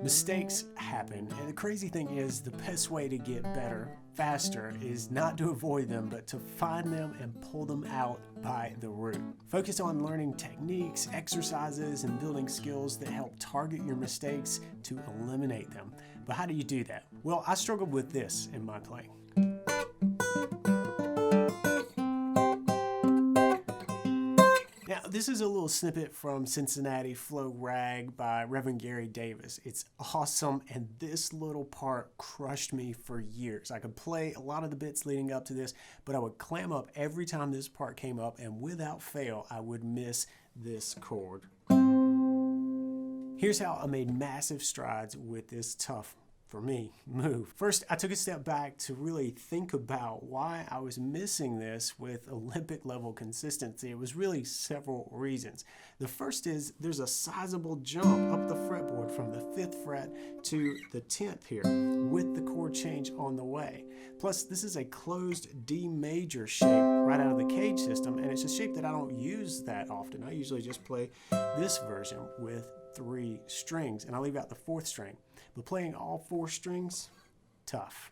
Mistakes happen, and the crazy thing is the best way to get better faster is not to avoid them, but to find them and pull them out by the root. Focus on learning techniques, exercises, and building skills that help target your mistakes to eliminate them. But how do you do that? Well, I struggled with this in my playing. Now, this is a little snippet from Cincinnati Flow Rag by Reverend Gary Davis. It's awesome, and this little part crushed me for years. I could play a lot of the bits leading up to this, but I would clam up every time this part came up, and without fail, I would miss this chord. Here's how I made massive strides with this tough, for me, move. First, I took a step back to really think about why I was missing this with Olympic level consistency. It was really several reasons. The first is there's a sizable jump up the fretboard from the 5th fret to the 10th here with the chord change on the way. Plus, this is a closed D major shape right out of the cage system, and it's a shape that I don't use that often. I usually just play this version with 3 strings, and I leave out the 4th string. But playing all 4 strings, tough.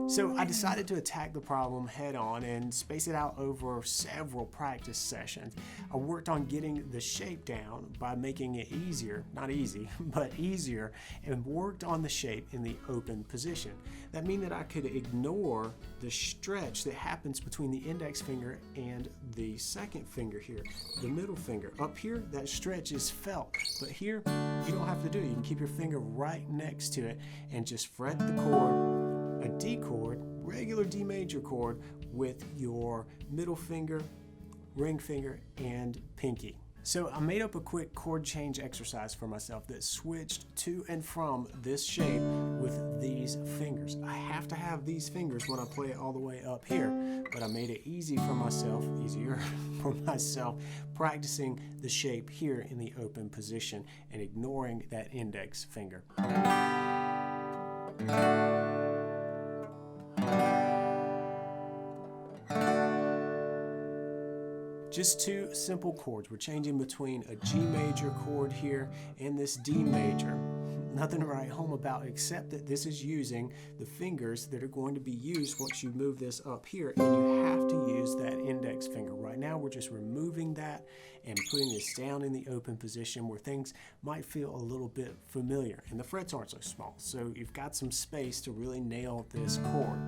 So I decided to attack the problem head on and space it out over several practice sessions. I worked on getting the shape down by making it easier, not easy, but easier, and worked on the shape in the open position. That means that I could ignore the stretch that happens between the index finger and the 2nd finger here, the middle finger. Up here, that stretch is felt, but here, you don't have to do it. You can keep your finger right next to it and just fret the chord, a D chord, regular D major chord, with your middle finger, ring finger, and pinky. So I made up a quick chord change exercise for myself that switched to and from this shape with these fingers. I have to have these fingers when I play it all the way up here, but I made it easier for myself, practicing the shape here in the open position and ignoring that index finger. Just 2 simple chords. We're changing between a G major chord here and this D major. Nothing to write home about except that this is using the fingers that are going to be used once you move this up here, and you have to use that index finger. Right now we're just removing that and putting this down in the open position where things might feel a little bit familiar, and the frets aren't so small, so you've got some space to really nail this chord.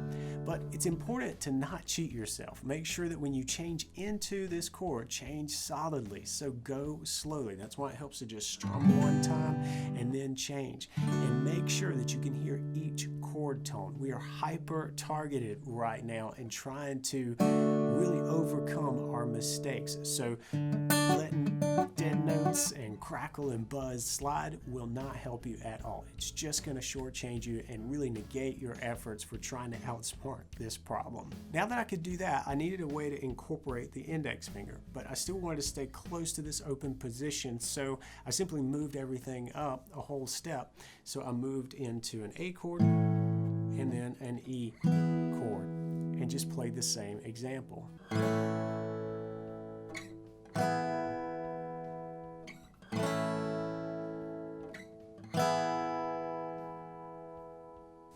But it's important to not cheat yourself. Make sure that when you change into this chord, change solidly, so go slowly. That's why it helps to just strum one time and then change, and make sure that you can hear each chord tone. We are hyper targeted right now and trying to really overcome our mistakes. So letting dead notes and crackle and buzz slide will not help you at all. It's just going to shortchange you and really negate your efforts for trying to outsmart this problem. Now that I could do that, I needed a way to incorporate the index finger, but I still wanted to stay close to this open position, so I simply moved everything up a whole step. So I moved into an A chord and then an E chord and just played the same example.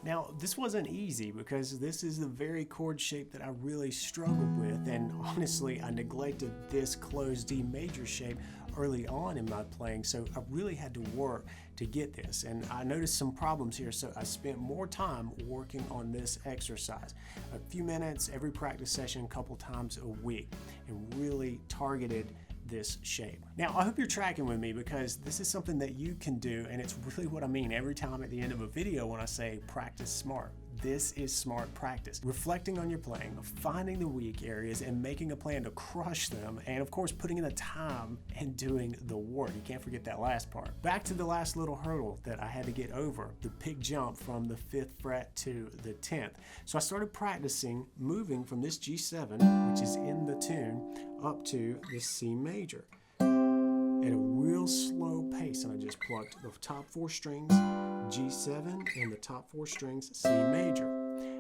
Now, this wasn't easy because this is the very chord shape that I really struggled with, and honestly, I neglected this closed D major shape early on in my playing, so I really had to work to get this, and I noticed some problems here, so I spent more time working on this exercise. A few minutes every practice session, a couple times a week, and really targeted this shape. Now, I hope you're tracking with me because this is something that you can do, and it's really what I mean every time at the end of a video when I say practice smart. This is smart practice. Reflecting on your playing, finding the weak areas and making a plan to crush them, and of course putting in the time and doing the work. You can't forget that last part. Back to the last little hurdle that I had to get over, the big jump from the 5th fret to the 10th. So I started practicing moving from this G7, which is in the tune, up to the C major at a real slow pace, and I just plucked the top 4 strings, G7, and the top 4 strings, C major.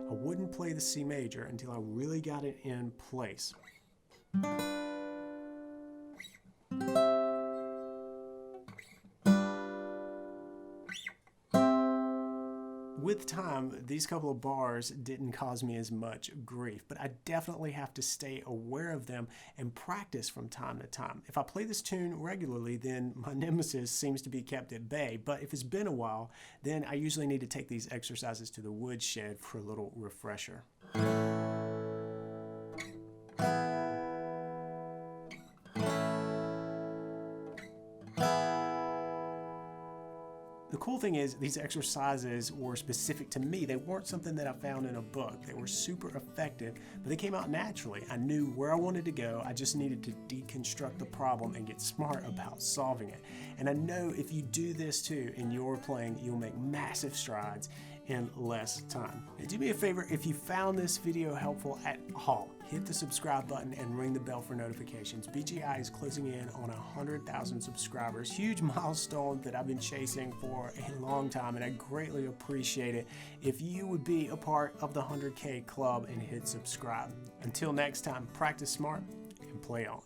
I wouldn't play the C major until I really got it in place. with time, these couple of bars didn't cause me as much grief, but I definitely have to stay aware of them and practice from time to time. If I play this tune regularly, then my nemesis seems to be kept at bay, but if it's been a while, then I usually need to take these exercises to the woodshed for a little refresher. The cool thing is these exercises were specific to me. They weren't something that I found in a book. They were super effective, but they came out naturally. I knew where I wanted to go. I just needed to deconstruct the problem and get smart about solving it. And I know if you do this too in your playing, you'll make massive strides in less time. And do me a favor, if you found this video helpful at all, hit the subscribe button and ring the bell for notifications. BGI is closing in on 100,000 subscribers. Huge milestone that I've been chasing for a long time, and I greatly appreciate it if you would be a part of the 100K club and hit subscribe. Until next time, practice smart and play on.